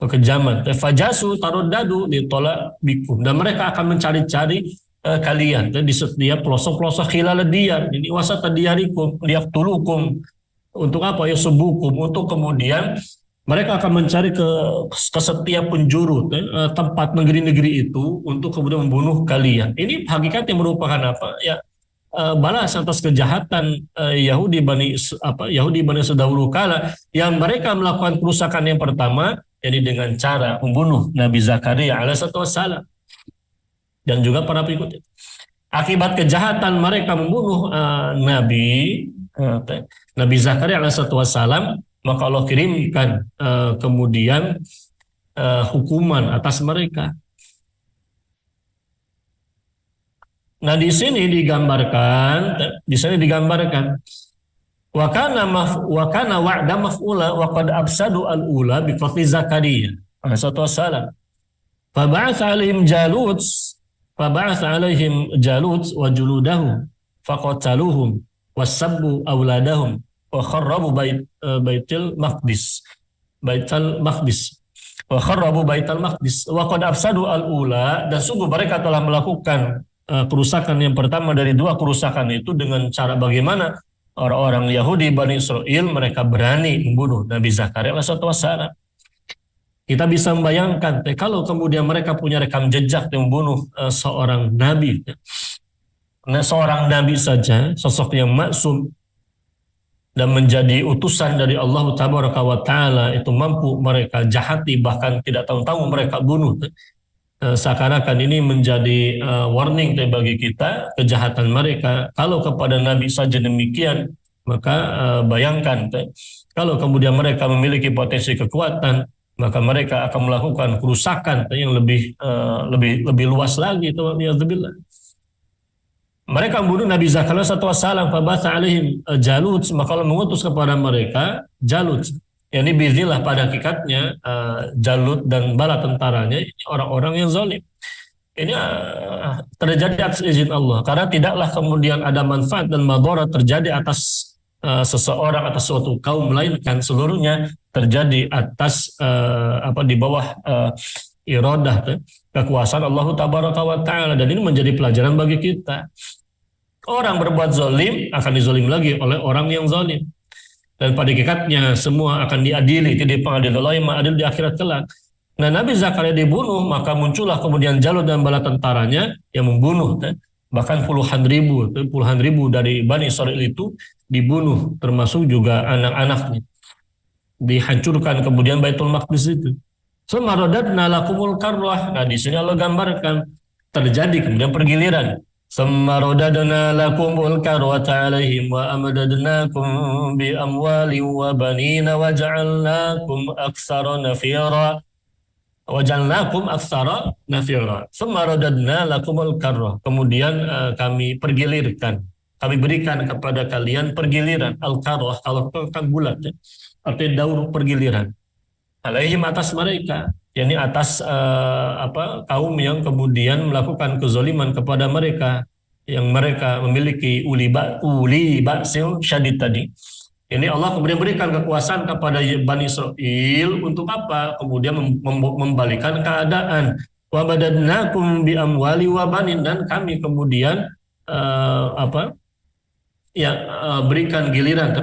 kekejaman. Fajasu taruddadu ditolak bikum, dan mereka akan mencari-cari kalian di setiap pelosok-pelosok khilal diyar, ini wasata diyarikum liyaktulukum, untuk apa? Ya subukum, untuk kemudian mereka akan mencari ke setiap penjuru tempat negeri-negeri itu untuk kemudian membunuh kalian. Ini hakikatnya merupakan apa? Ya, balas atas kejahatan Yahudi Bani sedahulu kala, yang mereka melakukan kerusakan yang pertama, jadi dengan cara membunuh Nabi Zakaria alaihissalam dan juga para pengikutnya. Akibat kejahatan mereka membunuh Nabi Zakaria alaihissalam, maka Allah kirimkan kemudian hukuman atas mereka. Nah, di sini digambarkan wa kana wa'da maf'ula wa qad afsadu al-ula bi qatli Zakaria alaihissalam. Fa ba'atha alaihim Jalut wa juludahum faqataluhum wasabbu auladahum wa kharrabu baital maqdis wa qad afsadu al-ula, dan sungguh mereka telah melakukan kerusakan yang pertama dari 2 kerusakan itu dengan cara bagaimana orang-orang Yahudi Bani Israel mereka berani membunuh Nabi Zakaria alaihissalam. Kita bisa membayangkan kalau kemudian mereka punya rekam jejak yang membunuh seorang nabi. Nah, seorang nabi saja, sosok yang maksum dan menjadi utusan dari Allah tabaraka wa taala, itu mampu mereka jahati, bahkan tidak tahu-tahu mereka bunuh. Seakan-akan ini menjadi warning bagi kita, kejahatan mereka. Kalau kepada Nabi saja demikian, Maka bayangkan kalau kemudian mereka memiliki potensi kekuatan, maka mereka akan melakukan kerusakan yang lebih luas lagi. Mereka membunuh Nabi Zakaria SAW, fabatha alaihim Jalut, maka Allah mengutus kepada mereka Jalut. Ini biiznillah pada hakikatnya Jalut dan bala tentaranya orang-orang yang zalim. Ini terjadi atas izin Allah, karena tidaklah kemudian ada manfaat dan madarat terjadi atas seseorang, atas suatu kaum, melainkan seluruhnya terjadi atas di bawah iradah, kekuasaan Allah Tabaraka wa Ta'ala. Dan ini menjadi pelajaran bagi kita. Orang berbuat zalim akan dizalim lagi oleh orang yang zalim. Dan pada hakikatnya semua akan diadili, tidak pengadilan Allah yang mengadil di akhirat kelak. Nah, Nabi Zakaria dibunuh, maka muncullah kemudian Jalut dan bala tentaranya yang membunuh. Bahkan puluhan ribu dari Bani Israil itu dibunuh, termasuk juga anak-anaknya. Dihancurkan kemudian Baitul Maqdis itu. Semarodadna lakumul karwah. Nah, di sini Allah gambarkan terjadi kemudian pergiliran. Semarodadna lakumul karwata alaihim wa amadadnakum bi amwali wa banina wa ja'alnakum aktsara nafira. Wajalnakum aktsara nafira. Semarodadna lakumul karwah. Kemudian kami pergilirkan. Kami berikan kepada kalian pergiliran. Al-karwah, kalau kan bulat, artinya daur pergiliran. Alaihim, atas mereka, yakni atas kaum yang kemudian melakukan kezaliman kepada mereka, yang mereka memiliki uli ba'sil syadid tadi. Ini Allah kemudian berikan kekuasaan kepada Bani Israil untuk apa? Kemudian membalikan keadaan. Wa badadnakum bi amwali wa banin, dan kami kemudian berikan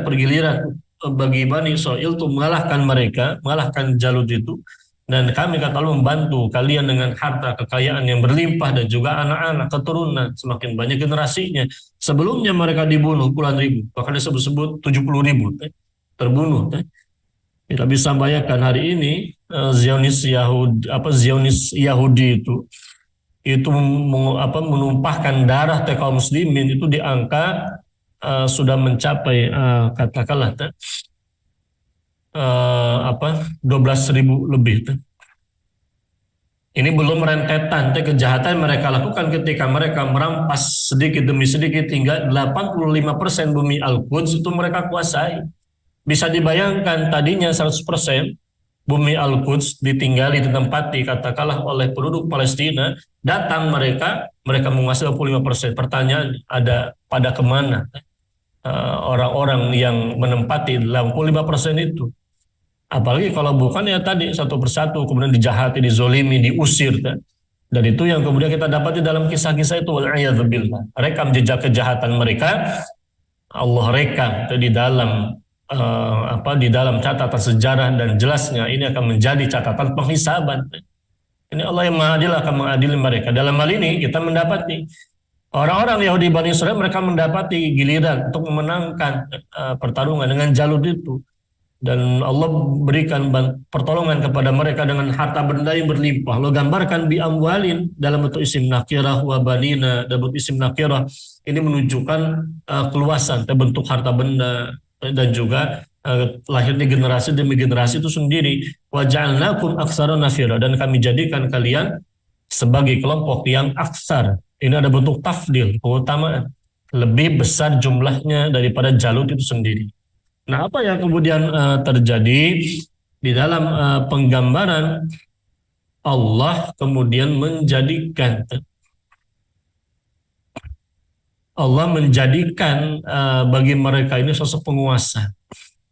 pergiliran bagi Bani Israil untuk mengalahkan Jalut itu. Dan kami, kata Allah, membantu kalian dengan harta kekayaan yang berlimpah dan juga anak-anak keturunan, semakin banyak generasinya. Sebelumnya mereka dibunuh puluhan ribu, bahkan disebut 70 ribu terbunuh. Kita bisa bayangkan hari ini Zionis Yahudi itu menumpahkan darah kaum muslimin itu di angka sudah mencapai katakanlah 12.000 lebih. Ini belum rentetan kejahatan mereka lakukan ketika mereka merampas sedikit demi sedikit hingga 85% bumi Al-Quds itu mereka kuasai. Bisa dibayangkan tadinya 100% bumi Al-Quds ditinggali, ditempati katakanlah oleh penduduk Palestina, datang mereka menguasai 25%. Pertanyaan ada pada kemana orang-orang yang menempati 85% itu? Apalagi kalau bukan ya tadi satu persatu kemudian dijahati, dizolimi, diusir. Dan itu yang kemudian kita dapati dalam kisah-kisah itu. Wal'iyadzubillah. Rekam jejak kejahatan mereka, Allah rekam di dalam di dalam catatan sejarah, dan jelasnya ini akan menjadi catatan penghisaban. Ini Allah yang mengadil akan mengadili mereka. Dalam hal ini kita mendapati orang-orang Yahudi Bani Israil, mereka mendapati giliran untuk memenangkan pertarungan dengan Jalut itu. Dan Allah berikan pertolongan kepada mereka dengan harta benda yang berlimpah. Allah gambarkan bi amwalin dalam bentuk isim nakirah, wa banina dalam bentuk isim nakirah. Ini menunjukkan keluasan bentuk harta benda, dan juga lahirnya generasi demi generasi itu sendiri. Wa ja'alnakum aktsara nafira, dan kami jadikan kalian sebagai kelompok yang aksar. Ini ada bentuk tafdil, keutamaan. Lebih besar jumlahnya daripada Jalut itu sendiri. Nah, apa yang kemudian terjadi di dalam penggambaran Allah kemudian menjadikan bagi mereka ini sosok penguasa.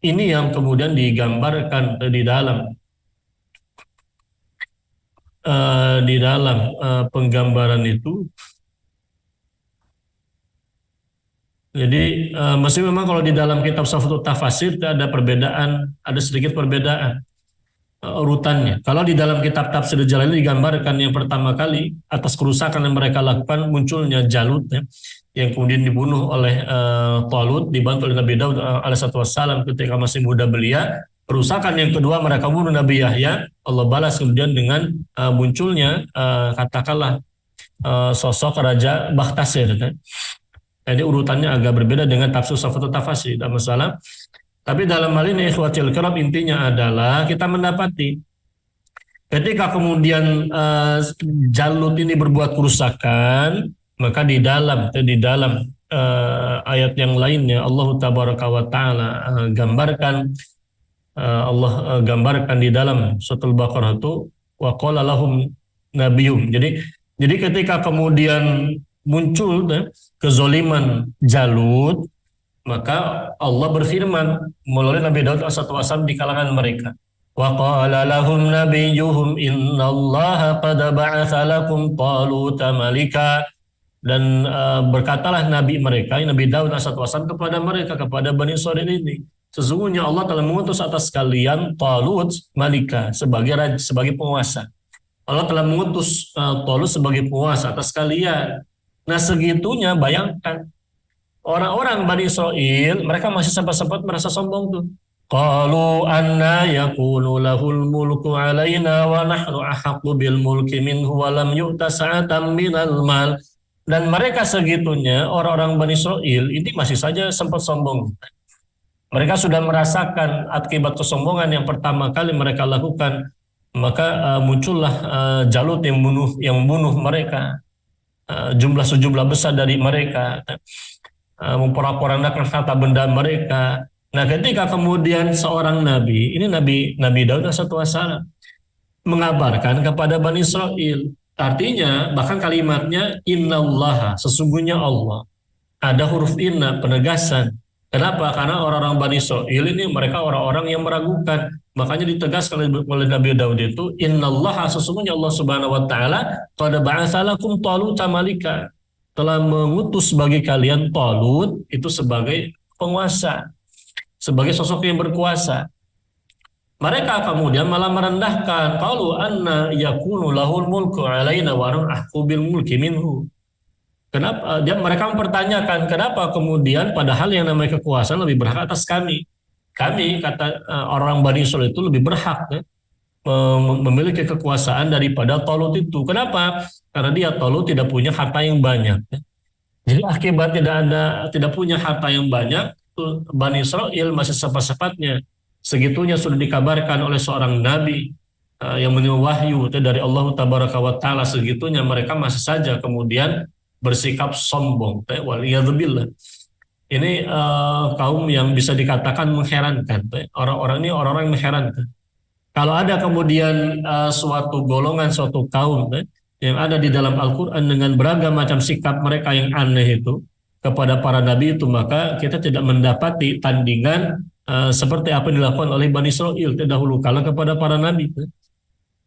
Ini yang kemudian digambarkan di dalam penggambaran itu. Jadi masih memang kalau di dalam kitab Safatul Tafasir ada sedikit perbedaan urutannya. Kalau di dalam kitab Tafsir Jalalain digambarkan yang pertama kali atas kerusakan yang mereka lakukan munculnya Jalut, yang kemudian dibunuh oleh Talut, dibantu oleh Nabi Daud alaihissalam ketika masih muda belia. Kerusakan yang kedua mereka bunuh Nabi Yahya, Allah balas kemudian dengan munculnya katakanlah sosok Raja Bakhtasir. Ini urutannya agak berbeda dengan tafsir Safatul Tafasir, tidak masalah. Tapi dalam hal ini ikhwatil kiram intinya adalah kita mendapati ketika kemudian Jalut ini berbuat kerusakan, maka di dalam ayat yang lainnya Allah Tabaraka wa Taala gambarkan di dalam surat Al-Baqarah itu wa qala lahum nabiyum. Jadi ketika kemudian muncul kezoliman Jalut, maka Allah berfirman melalui Nabi Daud alaihissalam di kalangan mereka. Wa qala lahum nabiyuhum innallaha qad ba'atsa lakum taluta malika. Dan berkatalah Nabi mereka, Nabi Daud alaihissalam kepada mereka, kepada Bani Israil ini, sesungguhnya Allah telah mengutus atas kalian Talut malika sebagai penguasa. Allah telah mengutus Talut sebagai penguasa atas kalian. Nah segitunya bayangkan orang-orang Bani Israil, mereka masih sempat merasa sombong tuh. Qalu anna yakunu lahul mulku alaina wa nahnu ahaqqu bil mulki minhu wa lam yu'ta sa'atan minal mal. Dan mereka segitunya, orang-orang Bani Israil ini masih saja sempat sombong. Mereka sudah merasakan akibat kesombongan yang pertama kali mereka lakukan, maka muncullah Jalut yang membunuh mereka, sejumlah besar dari mereka, memporak-porandakan harta benda mereka. Nah, ketika kemudian seorang nabi, ini Nabi Daud alaihissalam mengabarkan kepada Bani Israil, artinya bahkan kalimatnya innallaha, sesungguhnya Allah. Ada huruf inna, penegasan. Kenapa? Karena orang-orang Bani Israil ini mereka orang-orang yang meragukan. Makanya ditegaskan oleh Nabi Daud itu innallaha, sesungguhnya Allah Subhanahu wa taala qad ba'atsa lakum taluta malika, telah mengutus bagi kalian Talut itu sebagai penguasa, sebagai sosok yang berkuasa. Mereka kemudian malah merendahkan, qalu anna yakunu lahul mulku alaina wa ahqu bil mulki minhu. Kenapa? Mereka mempertanyakan kenapa kemudian padahal yang namanya kekuasaan lebih berhak atas kami. Kami, kata orang Bani Israil itu lebih berhak memiliki kekuasaan daripada Talut itu. Kenapa? Karena dia Talut tidak punya harta yang banyak. Jadi akibat tidak punya harta yang banyak, Bani Israil masih sempat-sempatnya. Segitunya sudah dikabarkan oleh seorang nabi yang menerima wahyu dari Allah Tabaraka wa Ta'ala, segitunya mereka masih saja kemudian bersikap sombong. Waliyadzubillah. Ini kaum yang bisa dikatakan mengherankan. Orang-orang ini orang-orang yang mengherankan. Kalau ada kemudian suatu golongan, suatu kaum yang ada di dalam Al-Quran dengan beragam macam sikap mereka yang aneh itu kepada para nabi itu, maka kita tidak mendapati tandingan seperti apa yang dilakukan oleh Bani Israil dahulu kala kepada para nabi.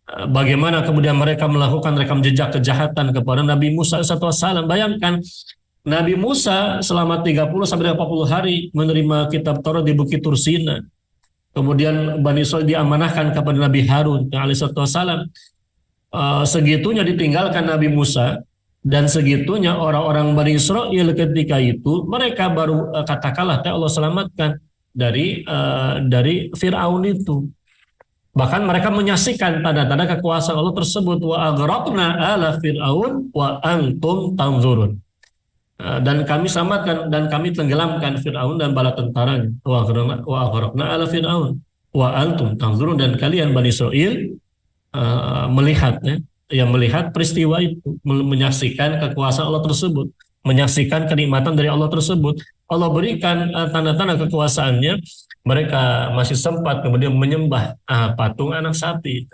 Bagaimana kemudian mereka melakukan rekam jejak kejahatan kepada Nabi Musa alaihissalam. Bayangkan Nabi Musa selama 30-40 hari menerima kitab Taurat di Bukit Tursina. Kemudian Bani Israil diamanahkan kepada Nabi Harun alaihissalam. Segitunya ditinggalkan Nabi Musa, dan segitunya orang-orang Bani Israil ketika itu mereka baru katakanlah Allah selamatkan dari Fir'aun itu. Bahkan mereka menyaksikan tanda-tanda kekuasaan Allah tersebut. Wa aghraqna ala Fir'aun wa antum tanzurun. Dan kami selamatkan dan kami tenggelamkan Fir'aun dan bala tentaranya. Wa aghraqna ala Fir'aun wa antum tanzurun, dan kalian Bani Israil melihat peristiwa itu, menyaksikan kekuasaan Allah tersebut, menyaksikan kenikmatan dari Allah tersebut. Allah berikan tanda-tanda kekuasaannya, mereka masih sempat kemudian menyembah patung anak sapi.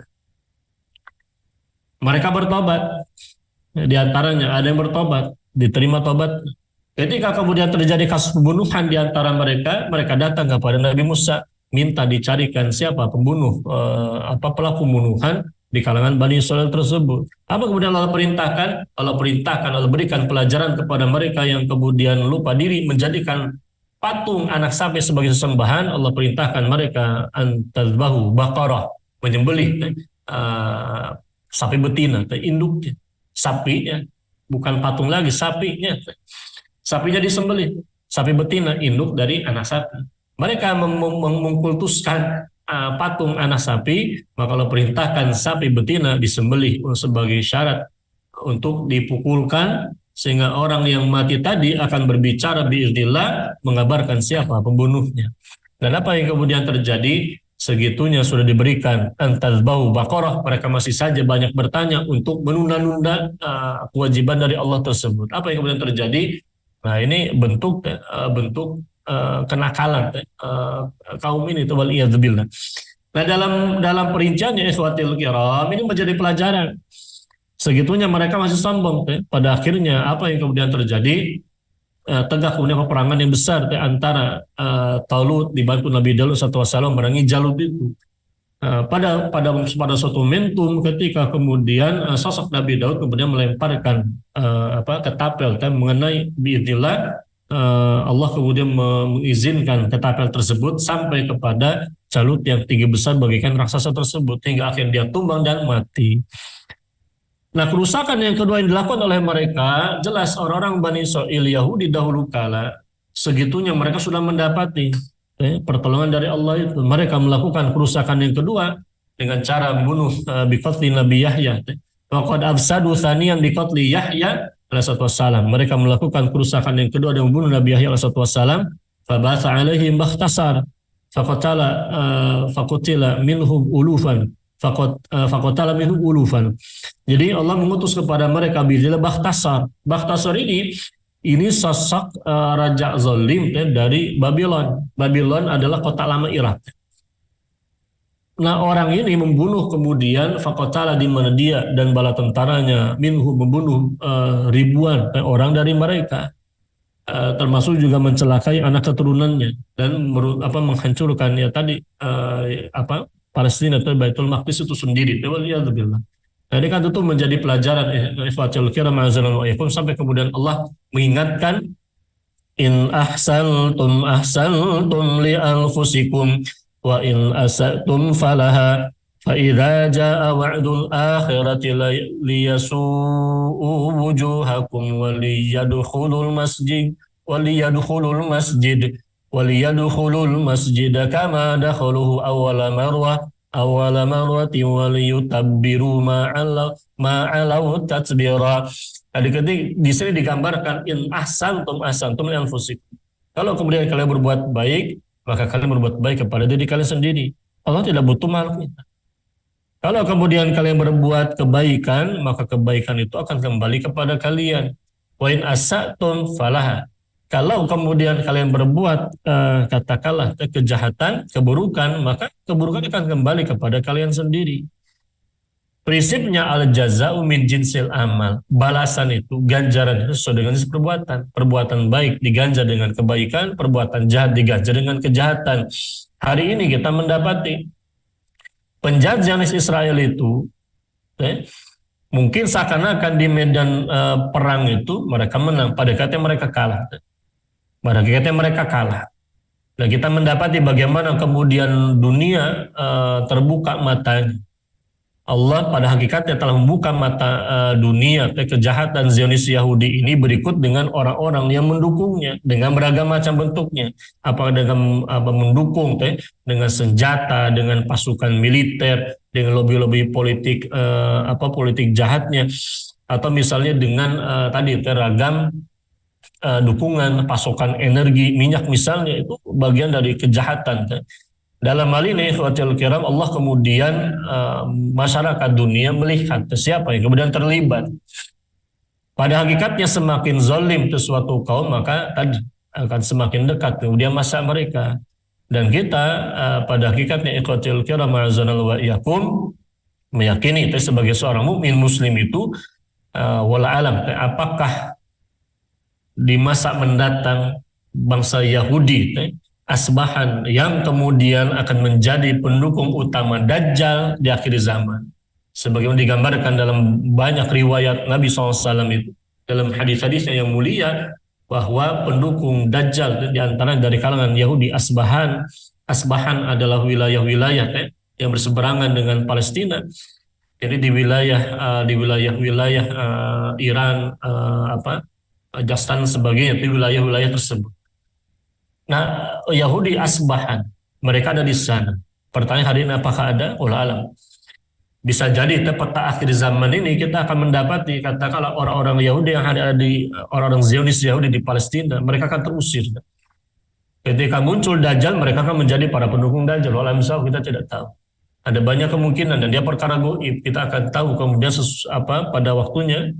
Mereka bertobat, di antaranya ada yang bertobat, diterima tobat. Ketika kemudian terjadi kasus pembunuhan di antara mereka, mereka datang kepada Nabi Musa, minta dicarikan siapa pembunuh, pelaku pembunuhan di kalangan Bani Israil tersebut. Apa kemudian Allah perintahkan? Allah berikan pelajaran kepada mereka yang kemudian lupa diri menjadikan patung anak sapi sebagai sesembahan. Allah perintahkan mereka antadbahu baqarah, menyembelih sapi betina, induknya, sapinya, bukan patung lagi, sapinya disembelih, sapi betina, induk dari anak sapi. Mereka mengkultuskan patung anak sapi, maka Allah perintahkan sapi betina disembelih sebagai syarat untuk dipukulkan sehingga orang yang mati tadi akan berbicara biiznillah, mengabarkan siapa pembunuhnya. Dan apa yang kemudian terjadi? Segitunya sudah diberikan antazbau baqarah, mereka masih saja banyak bertanya untuk menunda-nunda kewajiban dari Allah tersebut. Apa yang kemudian terjadi? Nah, ini bentuk kenakalan kaum ini, waliyadzubillah. Nah, dalam perinciannya ikhwatil kiram, ini menjadi pelajaran. Segitunya mereka masih sombong. Pada akhirnya apa yang kemudian terjadi? Tegak kemudian peperangan yang besar antara Talut dibantu Nabi Daud SAW merangi Jalut itu. Pada suatu momentum ketika kemudian sosok Nabi Daud kemudian melemparkan ketapel mengenai biidznillah, Allah kemudian mengizinkan ketapel tersebut sampai kepada Jalut yang tinggi besar bagaikan raksasa tersebut, hingga akhirnya dia tumbang dan mati. Nah, kerusakan yang kedua yang dilakukan oleh mereka, jelas orang-orang Bani Israil Yahudi dahulu kala, segitunya mereka sudah mendapati pertolongan dari Allah itu. Mereka melakukan kerusakan yang kedua dengan cara membunuh biqatli Nabi Yahya. Waqad afsadu tsaniyan biqatli Yahya alaihi wassalam. Mereka melakukan kerusakan yang kedua dengan membunuh Nabi Yahya alaihi wassalam. Fabatha alaihim bakhtasar faqutila minhum ulufan. Faqatala minhum ulufan. Jadi Allah mengutus kepada mereka biiznillah Bakhtasar. Bakhtasar ini sosok raja zalim dari Babylon. Babylon adalah kota lama Irak. Nah, orang ini membunuh kemudian faqatala, di mana dia dan bala tentaranya minhum membunuh ribuan orang dari mereka. Termasuk juga mencelakai anak keturunannya dan menghancurkan Palestina atau Baitul Maqdis itu sendiri. Waliyadzubillah. Nah, ini kan tentu menjadi pelajaran ikhwatul kiram sampai kemudian Allah mengingatkan in ahsantum li anfusikum wa in asatum falaha fa idza jaa wa'dul akhirati liyasu'u wujuhakum wa liyadkhulul masjid kama dakhaluhu awwala marwati wa liyutabbiru ma'alaw tatbira. Di sini digambarkan in ahsantum li anfusikum. Kalau kemudian kalian berbuat baik, maka kalian berbuat baik kepada diri kalian sendiri. Allah tidak butuh makhluk kita. Kalau kemudian kalian berbuat kebaikan, maka kebaikan itu akan kembali kepada kalian. Wa in asatum falaha. Kalau kemudian kalian berbuat katakanlah kejahatan, keburukan, maka keburukan akan kembali kepada kalian sendiri. Prinsipnya al-jaza'u min jinsil amal. Balasan itu, ganjaran itu sesuai dengan jenis perbuatan. Perbuatan baik diganjar dengan kebaikan, perbuatan jahat diganjar dengan kejahatan. Hari ini kita mendapati penjajah Israel itu mungkin seakan-akan di medan perang itu mereka menang, pada katanya mereka kalah. Pada akhirnya mereka kalah. Dan kita mendapati bagaimana kemudian dunia terbuka matanya. Allah pada hakikatnya telah membuka mata dunia kejahatan Zionis Yahudi ini berikut dengan orang-orang yang mendukungnya dengan beragam macam bentuknya. Apakah dengan mendukung dengan senjata, dengan pasukan militer, dengan lobby-lobby politik politik jahatnya, atau misalnya dengan ragam dukungan pasokan energi minyak misalnya, itu bagian dari kejahatan. Dalam hal ini ikhwatul kiram, Allah kemudian masyarakat dunia melihat siapa yang kemudian terlibat. Pada hakikatnya semakin zalim sesuatu kaum, maka tadi akan semakin dekat kemudian masa mereka. Dan kita pada hakikatnya ikhwatul kiram azanallahu wa iyyakum meyakini sebagai seorang mukmin muslim itu wala alam apakah di masa mendatang bangsa Yahudi asbahan yang kemudian akan menjadi pendukung utama Dajjal di akhir zaman. Sebagaimana digambarkan dalam banyak riwayat Nabi SAW itu. Dalam hadis-hadisnya yang mulia, bahwa pendukung Dajjal di antara dari kalangan Yahudi Asbahan. Asbahan adalah wilayah-wilayah yang berseberangan dengan Palestina. Jadi di wilayah Iran, Jastan sebagainya, di wilayah-wilayah tersebut. Nah, Yahudi Asbahan, mereka ada di sana. Pertanyaan hari ini apakah ada? Wallahu alam. Bisa jadi tepat akhir zaman ini kita akan mendapati katakanlah orang-orang Yahudi yang ada di orang-orang Zionis Yahudi di Palestina, mereka akan terusir. Ketika muncul Dajjal, mereka akan menjadi para pendukung Dajjal. Walau misal kita tidak tahu. Ada banyak kemungkinan dan dia perkara goib. Kita akan tahu kemudian pada waktunya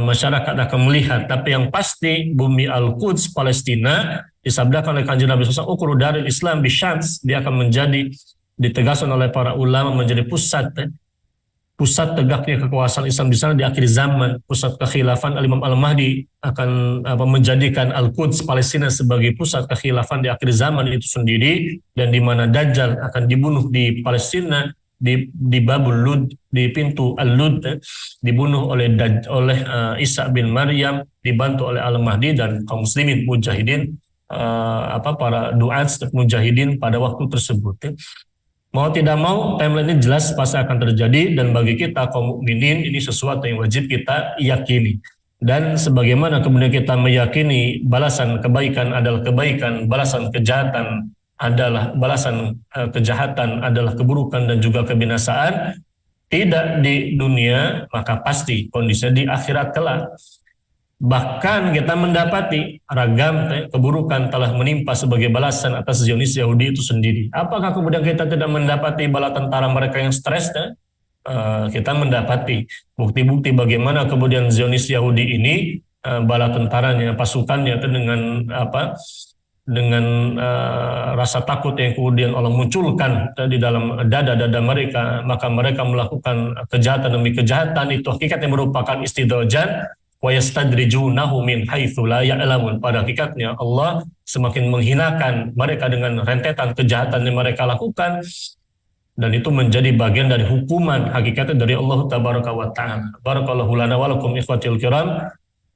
masyarakat akan melihat. Tapi yang pasti bumi Al-Quds Palestina disabdakan oleh Kanjeng Nabi SAW, ukuru daril Islam bisyams, dia akan menjadi ditegaskan oleh para ulama menjadi pusat tegaknya kekuasaan Islam di sana di akhir zaman. Pusat kekhilafan Al-Imam Al-Mahdi akan menjadikan Al-Quds Palestina sebagai pusat kekhilafan di akhir zaman itu sendiri, dan di mana Dajjal akan dibunuh di Palestina di Babul Lud, di pintu Al-Lud, dibunuh oleh Isa bin Maryam, dibantu oleh Al-Mahdi dan kaum muslimin mujahidin, para duat mujahidin pada waktu tersebut. Mau tidak mau, timeline ini jelas pasti akan terjadi, dan bagi kita kaum mukminin ini sesuatu yang wajib kita yakini. Dan sebagaimana kemudian kita meyakini balasan kebaikan adalah kebaikan, balasan kejahatan adalah kejahatan adalah keburukan dan juga kebinasaan, tidak di dunia maka pasti kondisinya di akhirat kelak. Bahkan kita mendapati ragam keburukan telah menimpa sebagai balasan atas Zionis Yahudi itu sendiri. Apakah kemudian kita tidak mendapati bala tentara mereka yang stres? Kita mendapati bukti-bukti bagaimana kemudian Zionis Yahudi ini, bala tentaranya, pasukannya itu dengan rasa takut yang kemudian Allah munculkan di dalam dada-dada mereka, maka mereka melakukan kejahatan demi kejahatan. Itu hakikatnya merupakan istidrajan. Wa yastadrijunahu min haitsu la ya'lamun. Pada hakikatnya Allah semakin menghinakan mereka dengan rentetan kejahatan yang mereka lakukan, dan itu menjadi bagian dari hukuman hakikatnya dari Allah tabaraka wa ta'ala. Barakallahu lana wa lakum ikhwatil kiram.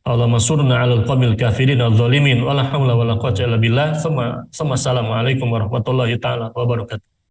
Allahumma surna 'alal qawmil kafirin adh-dhalimin wa la haula wa la quwwata illa billah. Assalamualaikum warahmatullahi taala wabarakatuh.